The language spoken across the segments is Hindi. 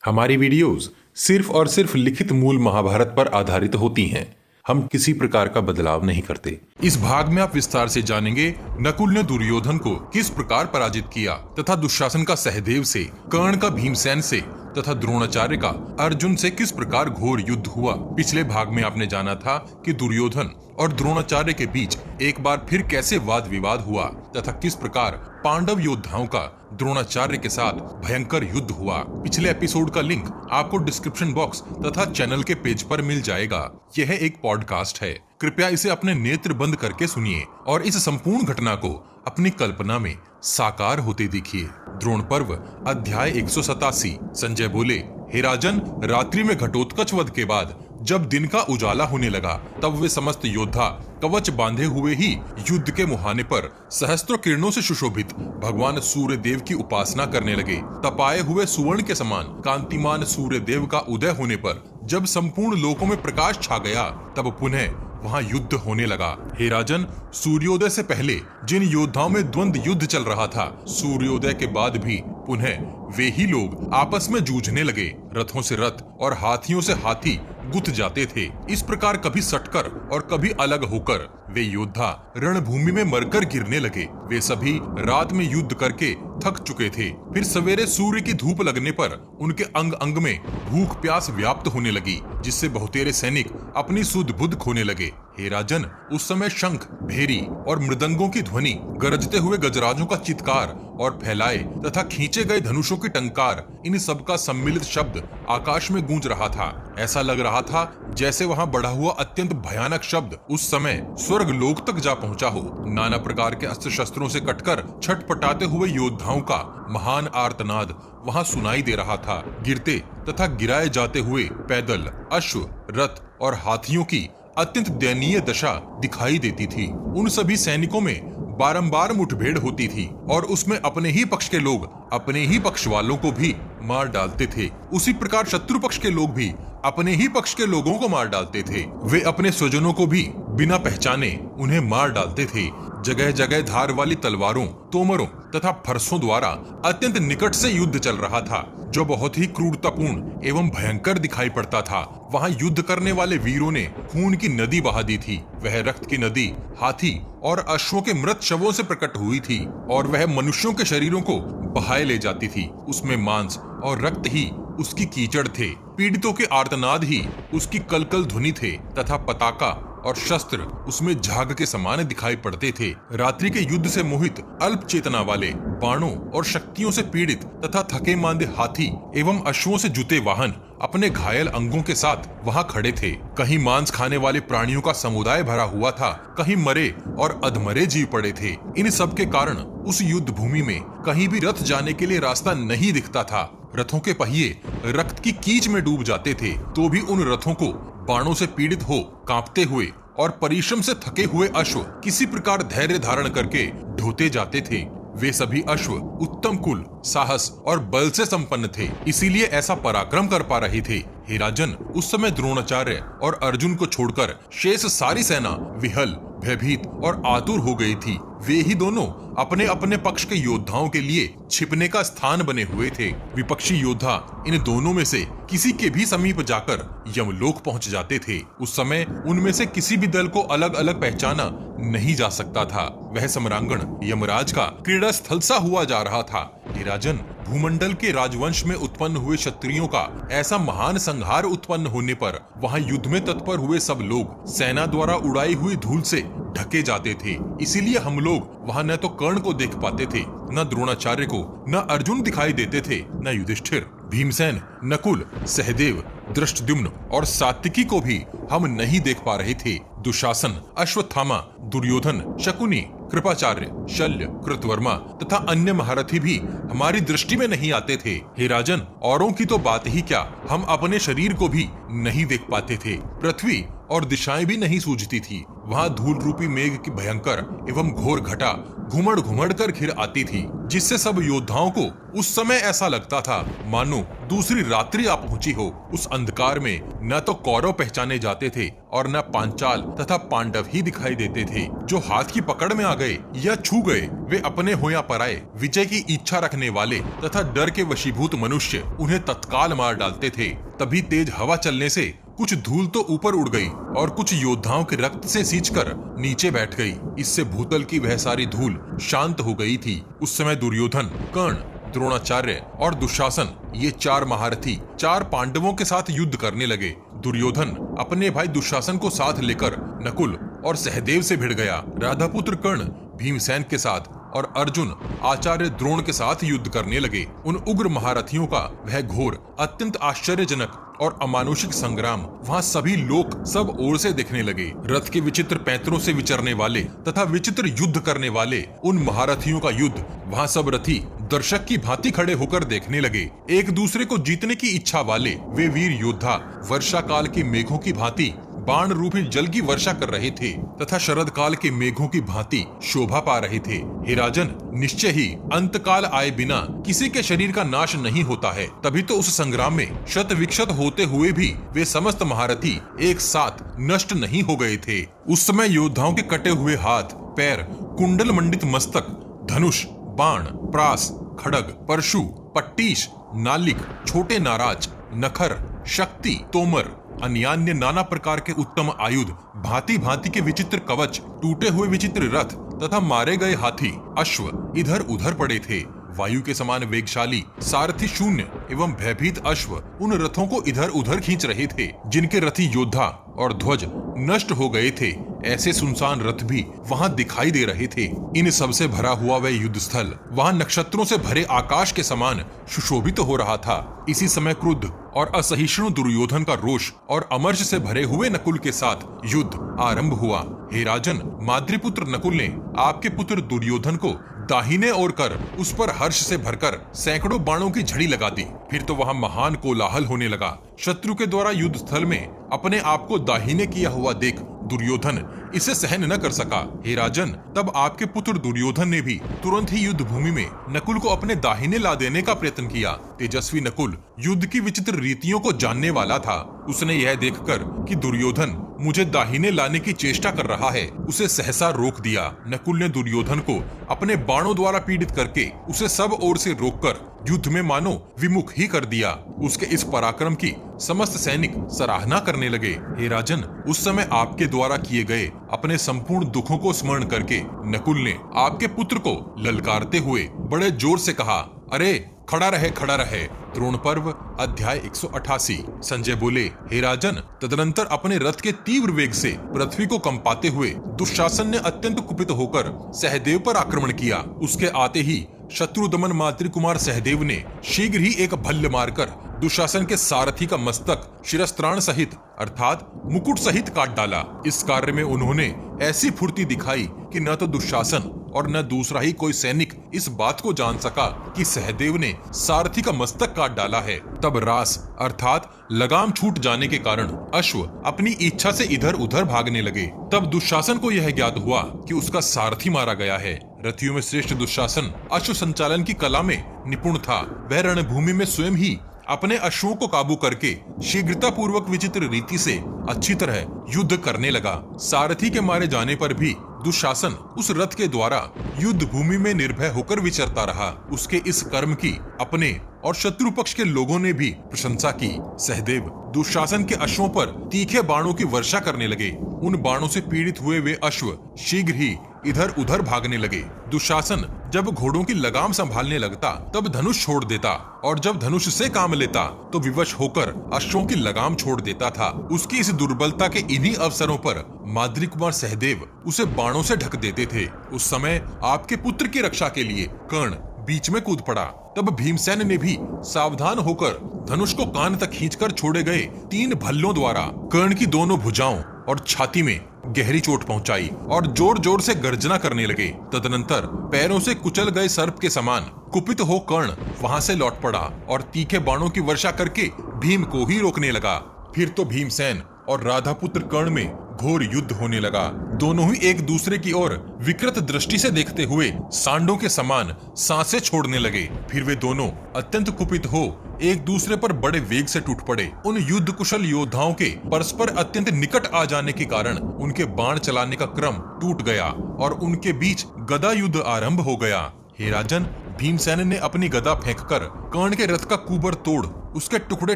हमारी वीडियोस सिर्फ और सिर्फ लिखित मूल महाभारत पर आधारित होती हैं। हम किसी प्रकार का बदलाव नहीं करते। इस भाग में आप विस्तार से जानेंगे नकुल ने दुर्योधन को किस प्रकार पराजित किया तथा दुशासन का सहदेव से, कर्ण का भीमसेन से तथा द्रोणाचार्य का अर्जुन से किस प्रकार घोर युद्ध हुआ। पिछले भाग में आपने जाना था कि दुर्योधन और द्रोणाचार्य के बीच एक बार फिर कैसे वाद विवाद हुआ तथा किस प्रकार पांडव योद्धाओं का द्रोणाचार्य के साथ भयंकर युद्ध हुआ। पिछले एपिसोड का लिंक आपको डिस्क्रिप्शन बॉक्स तथा चैनल के पेज पर मिल जाएगा। यह एक पॉडकास्ट है, कृपया इसे अपने नेत्र बंद करके सुनिए और इस संपूर्ण घटना को अपनी कल्पना में साकार होते देखिए। द्रोण पर्व अध्याय 187। संजय बोले, हे राजन, रात्रि में घटोत्कच वध के बाद जब दिन का उजाला होने लगा तब वे समस्त योद्धा कवच बांधे हुए ही युद्ध के मुहाने पर सहस्त्रों किरणों से सुशोभित भगवान सूर्य देव की उपासना करने लगे। तपाए हुए सुवर्ण के समान कांतिमान सूर्य देव का उदय होने पर जब संपूर्ण लोकों में प्रकाश छा गया तब पुनः वहाँ युद्ध होने लगा। हे राजन, सूर्योदय से पहले जिन योद्धाओं में द्वंद्व युद्ध चल रहा था, सूर्योदय के बाद भी पुनः वे ही लोग आपस में जूझने लगे। रथों से रथ और हाथियों से हाथी गुथ जाते थे। इस प्रकार कभी सटकर और कभी अलग होकर वे योद्धा रणभूमि में मरकर गिरने लगे। वे सभी रात में युद्ध करके थक चुके थे। फिर सवेरे सूर्य की धूप लगने पर उनके अंग अंग में भूख प्यास व्याप्त होने लगी, जिससे बहुतेरे सैनिक अपनी सुध बुध खोने लगे। हे राजन, उस समय शंख, भेरी और मृदंगों की ध्वनि, गरजते हुए गजराजों का चित्कार और फैलाए तथा खींचे गए धनुषों की टंकार, इन सब का सम्मिलित शब्द आकाश में गूंज रहा था। ऐसा लग रहा था जैसे वहाँ बढ़ा हुआ अत्यंत भयानक शब्द उस समय स्वर्ग लोक तक जा पहुँचा हो। नाना प्रकार के अस्त्र शस्त्रों से कटकर छटपटाते हुए योद्धाओं का महान आर्तनाद वहाँ सुनाई दे रहा था। गिरते तथा गिराए जाते हुए पैदल, अश्व, रथ और हाथियों की अत्यंत दयनीय दशा दिखाई देती थी। उन सभी सैनिकों में बारंबार मुठभेड़ होती थी और उसमें अपने ही पक्ष के लोग अपने ही पक्ष वालों को भी मार डालते थे। उसी प्रकार शत्रु पक्ष के लोग भी अपने ही पक्ष के लोगों को मार डालते थे। वे अपने स्वजनों को भी बिना पहचाने उन्हें मार डालते थे। जगह जगह धार वाली तलवारों, तोमरों तथा फरसों द्वारा अत्यंत निकट से युद्ध चल रहा था, जो बहुत ही क्रूरतापूर्ण एवं भयंकर दिखाई पड़ता था। वहाँ युद्ध करने वाले वीरों ने खून की नदी बहा दी थी। वह रक्त की नदी हाथी और अश्वों के मृत शवों से प्रकट हुई थी और वह मनुष्यों के शरीरों को बहाए ले जाती थी। उसमें मांस और रक्त ही उसकी कीचड़ थे, पीड़ितों के आर्तनाद ही उसकी कलकल ध्वनि थे तथा पताका और शस्त्र उसमें झाग के समान दिखाई पड़ते थे। रात्रि के युद्ध से मोहित अल्प चेतना वाले, बाणों और शक्तियों से पीड़ित तथा थके मांदे हाथी एवं अश्वों से जुते वाहन अपने घायल अंगों के साथ वहाँ खड़े थे। कहीं मांस खाने वाले प्राणियों का समुदाय भरा हुआ था, कहीं मरे और अधमरे जीव पड़े थे। इन सब के कारण उस युद्ध भूमि में कहीं भी रथ जाने के लिए रास्ता नहीं दिखता था। रथों के पहिए रक्त की कीच में डूब जाते थे, तो भी उन रथों को बाणों से पीड़ित हो कांपते हुए और परिश्रम से थके हुए अश्व किसी प्रकार धैर्य धारण करके ढोते जाते थे। वे सभी अश्व उत्तम कुल, साहस और बल से संपन्न थे, इसीलिए ऐसा पराक्रम कर पा रहे थे। हे राजन, उस समय द्रोणाचार्य और अर्जुन को छोड़कर शेष सारी सेना विहल, भयभीत और आतुर हो गई थी। वे ही दोनों अपने अपने पक्ष के योद्धाओं के लिए छिपने का स्थान बने हुए थे। विपक्षी योद्धा इन दोनों में से किसी के भी समीप जाकर यमलोक पहुंच जाते थे। उस समय उनमें से किसी भी दल को अलग अलग पहचाना नहीं जा सकता था। वह सम्रांगण यमराज का क्रीड़ा स्थल सा हुआ जा रहा था। हे राजन, भूमंडल के राजवंश में उत्पन्न हुए क्षत्रियों का ऐसा महान संहार उत्पन्न होने पर वहाँ युद्ध में तत्पर हुए सब लोग सेना द्वारा उड़ाई हुई धूल से ढके जाते थे। इसीलिए हम लोग वहाँ न तो कर्ण को देख पाते थे, न द्रोणाचार्य को, न अर्जुन दिखाई देते थे, न युधिष्ठिर, भीमसेन, नकुल, सहदेव, दृष्टद्युम्न और सात्विकी को भी हम नहीं देख पा रहे थे। दुशासन, अश्वत्थामा, दुर्योधन, शकुनी, कृपाचार्य, शल्य, कृतवर्मा तथा अन्य महारथी भी हमारी दृष्टि में नहीं आते थे। हे राजन, औरों की तो बात ही क्या, हम अपने शरीर को भी नहीं देख पाते थे। पृथ्वी और दिशाएं भी नहीं सूझती थी। वहाँ धूल रूपी मेघ की भयंकर एवं घोर घटा घुमड़ घुमड़ कर घिर आती थी, जिससे सब योद्धाओं को उस समय ऐसा लगता था मानो दूसरी रात्रि आ पहुंची हो। उस अंधकार में न तो कौरव पहचाने जाते थे और न पांचाल तथा पांडव ही दिखाई देते थे। जो हाथ की पकड़ में आ गए या छू गए वे अपने हो या पराये विजय की इच्छा रखने वाले तथा डर के वशीभूत मनुष्य उन्हें तत्काल मार डालते थे। तभी तेज हवा चलने से कुछ धूल तो ऊपर उड़ गई और कुछ योद्धाओं के रक्त से सींचकर नीचे बैठ गई। इससे भूतल की वह सारी धूल शांत हो गई थी। उस समय दुर्योधन, कर्ण, द्रोणाचार्य और दुशासन ये चार महारथी चार पांडवों के साथ युद्ध करने लगे। दुर्योधन अपने भाई दुशासन को साथ लेकर नकुल और सहदेव से भिड़ गया। राधापुत्र कर्ण भीमसेन के साथ और अर्जुन आचार्य द्रोण के साथ युद्ध करने लगे। उन उग्र महारथियों का वह घोर, अत्यंत आश्चर्यजनक और अमानुषिक संग्राम वहाँ सभी लोग सब ओर से देखने लगे। रथ के विचित्र पैंतरों से विचरने वाले तथा विचित्र युद्ध करने वाले उन महारथियों का युद्ध वहाँ सब रथी दर्शक की भांति खड़े होकर देखने लगे। एक दूसरे को जीतने की इच्छा वाले वे वीर योद्धा वर्षा काल के मेघों की भांति बाण रूपी जल की वर्षा कर रहे थे तथा शरद काल के मेघों की भांति शोभा पा रहे थे। हे राजन, निश्चय ही अंत काल आए बिना किसी के शरीर का नाश नहीं होता है। तभी तो उस संग्राम में शत विक्षत होते हुए भी वे समस्त महारथी एक साथ नष्ट नहीं हो गए थे। उस समय योद्धाओं के कटे हुए हाथ, पैर, कुंडल मंडित मस्तक, धनुष, बाण, प्रास, खड़ग, परशु, पट्टीश, नालिक, छोटे नाराज, नखर, शक्ति, तोमर, अन्यान्य नाना प्रकार के उत्तम आयुध, भांति भांति के विचित्र कवच, टूटे हुए विचित्र रथ तथा मारे गए हाथी, अश्व इधर उधर पड़े थे। वायु के समान वेगशाली सारथी शून्य एवं भयभीत अश्व उन रथों को इधर उधर खींच रहे थे। जिनके रथी योद्धा और ध्वज नष्ट हो गए थे, ऐसे सुनसान रथ भी वहां दिखाई दे रहे थे। इन सब से भरा हुआ वह युद्ध स्थल वहां नक्षत्रों से भरे आकाश के समान सुशोभित हो रहा था। इसी समय क्रुद्ध और असहिष्णु दुर्योधन का रोष और अमर्ष से भरे हुए नकुल के साथ युद्ध आरंभ हुआ। हे राजन, माद्रीपुत्र नकुल ने आपके पुत्र दुर्योधन को दाहिने ओर कर उस पर हर्ष से भरकर सैकड़ों बाणों की झड़ी लगा दी। फिर तो वहां महान कोलाहल होने लगा। शत्रु के द्वारा युद्ध स्थल में अपने आप को दाहिने किया हुआ देख दुर्योधन इसे सहन न कर सका। हे राजन, तब आपके पुत्र दुर्योधन ने भी तुरंत ही युद्ध भूमि में नकुल को अपने दाहिने ला देने का प्रयत्न किया। तेजस्वी नकुल युद्ध की विचित्र रीतियों को जानने वाला था। उसने यह देखकर कि दुर्योधन मुझे दाहिने लाने की चेष्टा कर रहा है, उसे सहसा रोक दिया। नकुल ने दुर्योधन को अपने बाणों द्वारा पीड़ित करके उसे सब ओर से रोककर युद्ध में मानो विमुख ही कर दिया। उसके इस पराक्रम की समस्त सैनिक सराहना करने लगे। हे राजन, उस समय आपके द्वारा किए गए अपने संपूर्ण दुखों को स्मरण करके नकुल ने आपके पुत्र को ललकारते हुए बड़े जोर से कहा, अरे खड़ा रहे, खड़ा रहे। द्रोण पर्व अध्याय 188। संजय बोले, हे राजन, तदनंतर अपने रथ के तीव्र वेग से पृथ्वी को कंपाते हुए दुशासन ने अत्यंत कुपित होकर सहदेव पर आक्रमण किया। उसके आते ही शत्रुदमन मातृ कुमार सहदेव ने शीघ्र ही एक भल्ल मारकर दुशासन के सारथी का मस्तक शिरस्त्राण सहित अर्थात मुकुट सहित काट डाला। इस कार्य में उन्होंने ऐसी फुर्ती दिखाई कि न तो दुशासन और न दूसरा ही कोई सैनिक इस बात को जान सका कि सहदेव ने सारथी का मस्तक काट डाला है। तब रास अर्थात लगाम छूट जाने के कारण अश्व अपनी इच्छा से इधर उधर भागने लगे। तब दुशासन को यह ज्ञात हुआ कि उसका सारथी मारा गया है। रथियों में श्रेष्ठ दुशासन अश्व संचालन की कला में निपुण था। वह रणभूमि में स्वयं ही अपने अश्वों को काबू करके शीघ्रता पूर्वक विचित्र रीति से अच्छी तरह युद्ध करने लगा। सारथी के मारे जाने पर भी दुशासन उस रथ के द्वारा युद्ध भूमि में निर्भय होकर विचरता रहा। उसके इस कर्म की अपने और शत्रु पक्ष के लोगों ने भी प्रशंसा की। सहदेव दुशासन के अश्वों पर तीखे बाणों की वर्षा करने लगे। उन बाणों से पीड़ित हुए वे अश्व शीघ्र ही इधर उधर भागने लगे। दुशासन जब घोड़ों की लगाम संभालने लगता तब धनुष छोड़ देता और जब धनुष से काम लेता तो विवश होकर अश्वों की लगाम छोड़ देता था। उसकी इस दुर्बलता के इन्हीं अवसरों पर माद्री कुमार सहदेव उसे बाणों से ढक देते थे। उस समय आपके पुत्र की रक्षा के लिए कर्ण बीच में कूद पड़ा। तब भीमसेन ने भी सावधान होकर धनुष को कान तक खींचकर छोड़े गए 3 भल्लों द्वारा कर्ण की दोनों भुजाओं और छाती में गहरी चोट पहुंचाई और जोर जोर से गर्जना करने लगे। तदनंतर पैरों से कुचल गए सर्प के समान कुपित हो कर्ण वहां से लौट पड़ा और तीखे बाणों की वर्षा करके भीम को ही रोकने लगा। फिर तो भीमसेन और राधापुत्र कर्ण में घोर युद्ध होने लगा। दोनों ही एक दूसरे की ओर विकृत दृष्टि से देखते हुए सांडों के समान सांसें छोड़ने लगे। फिर वे दोनों अत्यंत कुपित हो एक दूसरे पर बड़े वेग से टूट पड़े। उन युद्ध कुशल योद्धाओं के परस्पर अत्यंत निकट आ जाने के कारण उनके बाण चलाने का क्रम टूट गया और उनके बीच गदा युद्ध आरंभ हो गया। हे राजन, भीमसेन ने अपनी गदा फेंककर कर्ण के रथ का कुबर तोड़ उसके टुकड़े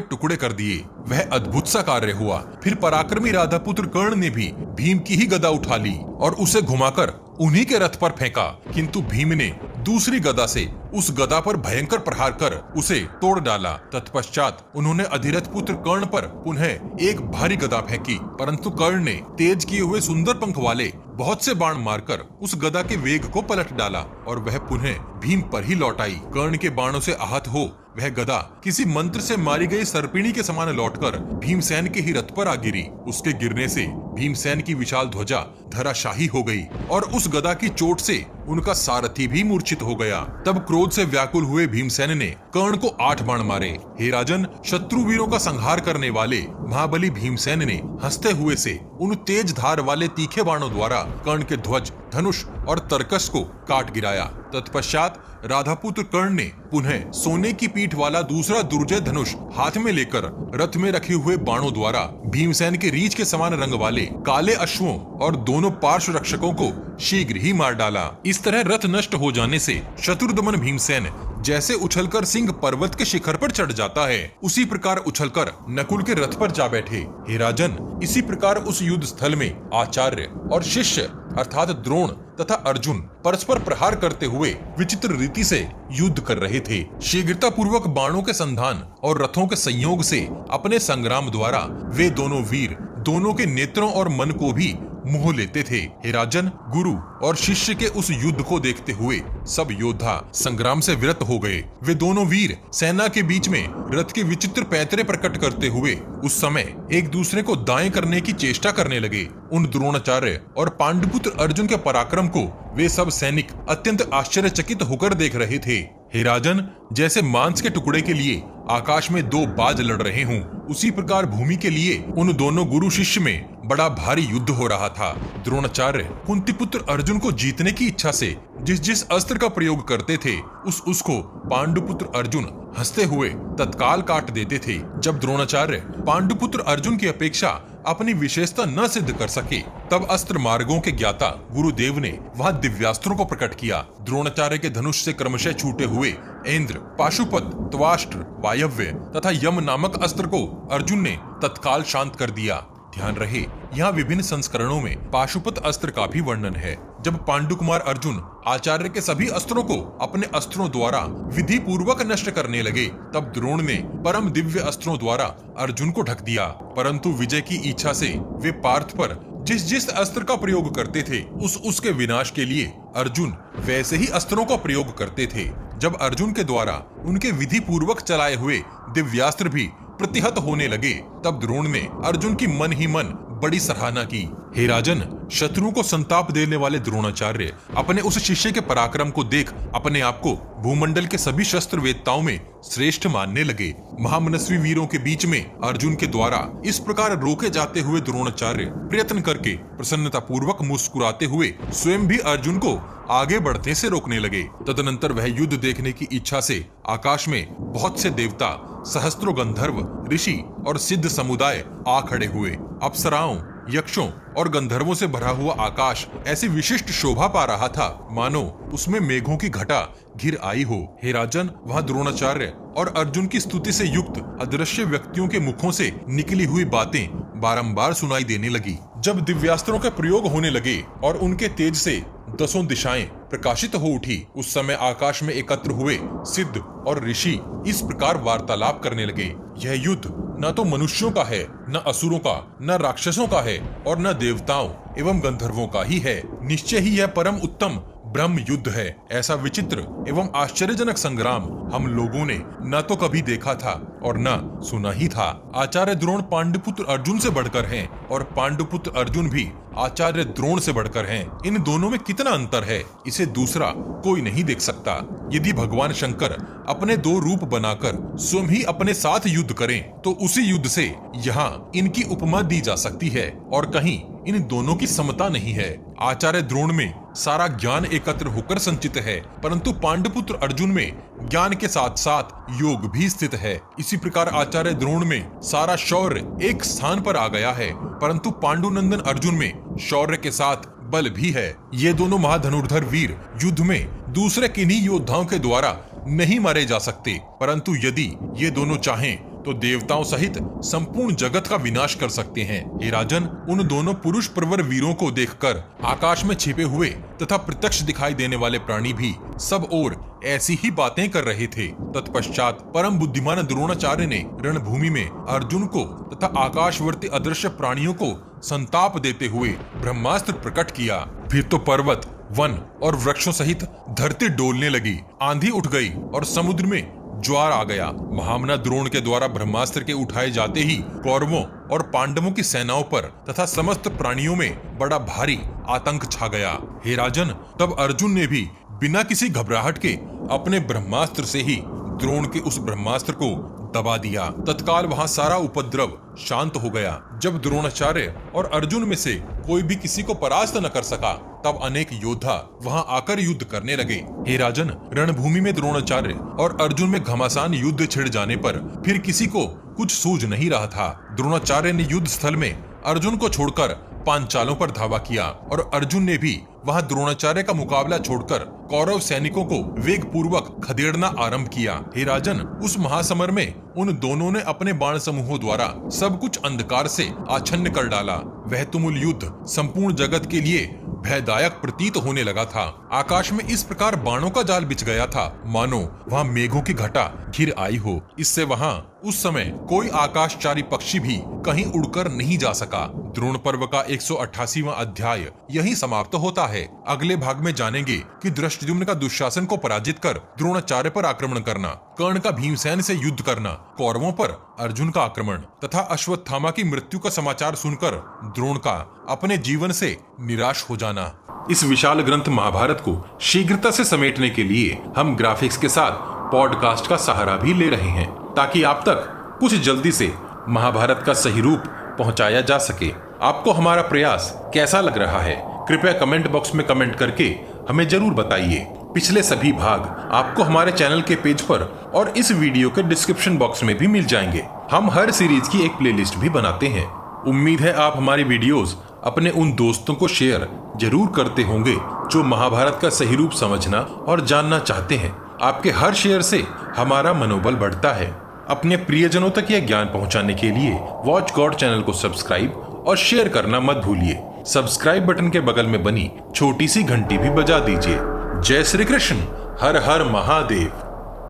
टुकड़े कर दिए। वह अद्भुत सा कार्य हुआ। फिर पराक्रमी राधापुत्र कर्ण ने भी भीम की ही गदा उठा ली और उसे घुमाकर उन्हीं के रथ पर फेंका, किंतु भीम ने दूसरी गदा से उस गदा पर भयंकर प्रहार कर उसे तोड़ डाला। तत्पश्चात उन्होंने अधिरथ पुत्र कर्ण पर पुनः एक भारी गदा फेंकी, परंतु कर्ण ने तेज किए हुए सुंदर पंख वाले बहुत से बाण मारकर उस गदा के वेग को पलट डाला और वह पुनः भीम पर ही लौट आई। कर्ण के बाणों से आहत हो वह गदा किसी मंत्र से मारी गई सर्पिणी के समान लौटकर भीमसेन के ही रथ पर आ गिरी। उसके गिरने से भीमसेन की विशाल ध्वजा धराशाही हो गई और उस गदा की चोट से उनका सारथी भी मूर्छित हो गया। तब क्रोध से व्याकुल हुए भीमसेन ने कर्ण को 8 बाण मारे। हे राजन, शत्रु वीरों का संहार करने वाले महाबली भीमसेन ने हंसते हुए से उन तेज धार वाले तीखे बाणों द्वारा कर्ण के ध्वज, धनुष और तरकस को काट गिराया। तत्पश्चात राधापुत्र कर्ण ने पुनः सोने की पीठ वाला दूसरा दुर्जय धनुष हाथ में लेकर रथ में रखे हुए बाणों द्वारा भीमसेन के रीछ के समान रंग वाले काले अश्वों और दोनों पार्श्व रक्षकों को शीघ्र ही मार डाला। इस तरह रथ नष्ट हो जाने से शत्रुदमन भीमसेन जैसे उछलकर सिंह पर्वत के शिखर पर चढ़ जाता है, उसी प्रकार उछलकर नकुल के रथ पर जा बैठे। हे राजन, इसी प्रकार उस युद्ध स्थल में आचार्य और शिष्य अर्थात द्रोण तथा अर्जुन परस्पर प्रहार करते हुए विचित्र रीति से युद्ध कर रहे थे। शीघ्रता पूर्वक बाणों के संधान और रथों के संयोग से अपने संग्राम द्वारा वे दोनों वीर दोनों के नेत्रों और मन को भी मोह लेते थे। हे राजन, गुरु और शिष्य के उस युद्ध को देखते हुए सब योद्धा संग्राम से विरत हो गए। वे दोनों वीर सेना के बीच में रथ के विचित्र पैतरे प्रकट करते हुए उस समय एक दूसरे को दाएं करने की चेष्टा करने लगे। उन द्रोणाचार्य और पांडुपुत्र अर्जुन के पराक्रम को वे सब सैनिक अत्यंत आश्चर्यचकित होकर देख रहे थे। हे राजन, जैसे मांस के टुकड़े के लिए आकाश में 2 बाज लड़ रहे हों, उसी प्रकार भूमि के लिए उन दोनों गुरु शिष्य में बड़ा भारी युद्ध हो रहा था। द्रोणाचार्य कुंतीपुत्र अर्जुन को जीतने की इच्छा से जिस जिस अस्त्र का प्रयोग करते थे उसको पांडुपुत्र अर्जुन हंसते हुए तत्काल काट देते थे। जब द्रोणाचार्य पांडुपुत्र अर्जुन की अपेक्षा अपनी विशेषता न सिद्ध कर सके, तब अस्त्र मार्गों के ज्ञाता गुरुदेव ने वहां दिव्यास्त्रों को प्रकट किया। द्रोणाचार्य के धनुष से क्रमशः छूटे हुए इंद्र, पाशुपत, त्वाष्ट्र, वायव्य तथा यम नामक अस्त्र को अर्जुन ने तत्काल शांत कर दिया। ध्यान रहे, यहाँ विभिन्न संस्करणों में पाशुपत अस्त्र का भी वर्णन है। जब पांडुकुमार अर्जुन आचार्य के सभी अस्त्रों को अपने अस्त्रों द्वारा विधि पूर्वक नष्ट करने लगे, तब द्रोण ने परम दिव्य अस्त्रों द्वारा अर्जुन को ढक दिया। परंतु विजय की इच्छा से वे पार्थ पर जिस जिस अस्त्र का प्रयोग करते थे उसके विनाश के लिए अर्जुन वैसे ही अस्त्रों का प्रयोग करते थे। जब अर्जुन के द्वारा उनके विधि पूर्वक चलाए हुए दिव्यास्त्र भी प्रतिहत होने लगे, तब द्रोण ने अर्जुन की मन ही मन बड़ी सराहना की। हे राजन, शत्रुओं को संताप देने वाले द्रोणाचार्य अपने उस शिष्य के पराक्रम को देख अपने आप को भूमंडल के सभी शस्त्र वेत्ताओं में श्रेष्ठ मानने लगे। महामनस्वी वीरों के बीच में अर्जुन के द्वारा इस प्रकार रोके जाते हुए द्रोणाचार्य प्रयत्न करके प्रसन्नता पूर्वक मुस्कुराते हुए स्वयं भी अर्जुन को आगे बढ़ने से रोकने लगे। तदनंतर वह युद्ध देखने की इच्छा से आकाश में बहुत से देवता, सहस्त्रों गंधर्व, ऋषि और सिद्ध समुदाय आ खड़े हुए। अप्सराओं, यक्षों और गंधर्वों से भरा हुआ आकाश ऐसी विशिष्ट शोभा पा रहा था मानो उसमें मेघों की घटा घिर आई हो। हे राजन, वहां द्रोणाचार्य और अर्जुन की स्तुति से युक्त अदृश्य व्यक्तियों के मुखों से निकली हुई बातें बारंबार सुनाई देने लगी। जब दिव्यास्त्रों के प्रयोग होने लगे और उनके तेज से 10 दिशाएं प्रकाशित हो उठी, उस समय आकाश में एकत्र हुए सिद्ध और ऋषि इस प्रकार वार्तालाप करने लगे। यह युद्ध न तो मनुष्यों का है, न असुरों का, न राक्षसों का है और न देवताओं एवं गंधर्वों का ही है। निश्चय ही यह परम उत्तम ब्रह्म युद्ध है। ऐसा विचित्र एवं आश्चर्यजनक संग्राम हम लोगों ने न तो कभी देखा था और न सुना ही था। आचार्य द्रोण पांडुपुत्र अर्जुन से बढ़कर हैं और पांडुपुत्र अर्जुन भी आचार्य द्रोण से बढ़कर हैं। इन दोनों में कितना अंतर है, इसे दूसरा कोई नहीं देख सकता। यदि भगवान शंकर अपने 2 रूप बनाकर स्वयं ही अपने साथ युद्ध करें, तो उसी युद्ध से यहाँ इनकी उपमा दी जा सकती है और कहीं इन दोनों की समता नहीं है। आचार्य द्रोण में सारा ज्ञान एकत्र होकर संचित है, परंतु पांडुपुत्र अर्जुन में ज्ञान के साथ साथ योग भी स्थित है। इसी प्रकार आचार्य द्रोण में सारा शौर्य एक स्थान पर आ गया है, परंतु पांडुनंदन अर्जुन में शौर्य के साथ बल भी है। ये दोनों महाधनुर्धर वीर युद्ध में दूसरे किन्हीं योद्धाओं के द्वारा नहीं मारे जा सकते, परंतु यदि ये दोनों चाहें तो देवताओं सहित संपूर्ण जगत का विनाश कर सकते हैं। हे राजन, उन दोनों पुरुष प्रवर वीरों को देखकर आकाश में छिपे हुए तथा प्रत्यक्ष दिखाई देने वाले प्राणी भी सब ओर ऐसी ही बातें कर रहे थे। तत्पश्चात परम बुद्धिमान द्रोणाचार्य ने रणभूमि में अर्जुन को तथा आकाशवर्ती अदृश्य प्राणियों को संताप देते हुए ब्रह्मास्त्र प्रकट किया। फिर तो पर्वत, वन और वृक्षों सहित धरती डोलने लगी, आंधी उठ गई और समुद्र में ज्वार आ गया। महामना द्रोण के द्वारा ब्रह्मास्त्र के उठाए जाते ही कौरवों और पांडवों की सेनाओं पर तथा समस्त प्राणियों में बड़ा भारी आतंक छा गया। हे राजन, तब अर्जुन ने भी बिना किसी घबराहट के अपने ब्रह्मास्त्र से ही द्रोण के उस ब्रह्मास्त्र को दबा दिया। तत्काल वहां सारा उपद्रव शांत हो गया। जब द्रोणाचार्य और अर्जुन में से कोई भी किसी को परास्त न कर सका, तब अनेक योद्धा वहां आकर युद्ध करने लगे। हे राजन, रणभूमि में द्रोणाचार्य और अर्जुन में घमासान युद्ध छिड़ जाने पर फिर किसी को कुछ सूझ नहीं रहा था। द्रोणाचार्य ने युद्ध स्थल में अर्जुन को छोड़कर पांचालों पर धावा किया और अर्जुन ने भी वहां द्रोणाचार्य का मुकाबला छोड़कर कौरव सैनिकों को वेग पूर्वक खदेड़ना आरंभ किया। हे राजन, उस महासमर में उन दोनों ने अपने बाण समूहों द्वारा सब कुछ अंधकार से आच्छन्न कर डाला। वह तुमुल युद्ध संपूर्ण जगत के लिए भयदायक प्रतीत होने लगा था। आकाश में इस प्रकार बाणों का जाल बिछ गया था मानो वहां मेघों की घटा घिर आई हो। इससे वहां उस समय कोई आकाशचारी पक्षी भी कहीं उड़कर नहीं जा सका। द्रोण पर्व का 188वां अध्याय यहीं समाप्त होता है। अगले भाग में जानेंगे कि धृष्टद्युम्न का दुशासन को पराजित कर द्रोणाचार्य पर आक्रमण करना, कर्ण का भीमसेन से युद्ध करना, कौरवों पर अर्जुन का आक्रमण तथा अश्वत्थामा की मृत्यु का समाचार सुनकर द्रोण का अपने जीवन से निराश हो जाना। इस विशाल ग्रंथ महाभारत को शीघ्रता से समेटने के लिए हम ग्राफिक्स के साथ पॉडकास्ट का सहारा भी ले रहे हैं, ताकि आप तक कुछ जल्दी से महाभारत का सही रूप पहुंचाया जा सके। आपको हमारा प्रयास कैसा लग रहा है, कृपया कमेंट बॉक्स में कमेंट करके हमें जरूर बताइए। पिछले सभी भाग आपको हमारे चैनल के पेज पर और इस वीडियो के डिस्क्रिप्शन बॉक्स में भी मिल जाएंगे। हम हर सीरीज की एक प्लेलिस्ट भी बनाते हैं। उम्मीद है आप हमारी वीडियोस अपने उन दोस्तों को शेयर जरूर करते होंगे जो महाभारत का सही रूप समझना और जानना चाहते हैं। आपके हर शेयर से हमारा मनोबल बढ़ता है। अपने प्रियजनों तक यह ज्ञान पहुंचाने के लिए वॉच गॉड चैनल को सब्सक्राइब और शेयर करना मत भूलिए। सब्सक्राइब बटन के बगल में बनी छोटी सी घंटी भी बजा दीजिए। जय श्री कृष्ण, हर हर महादेव।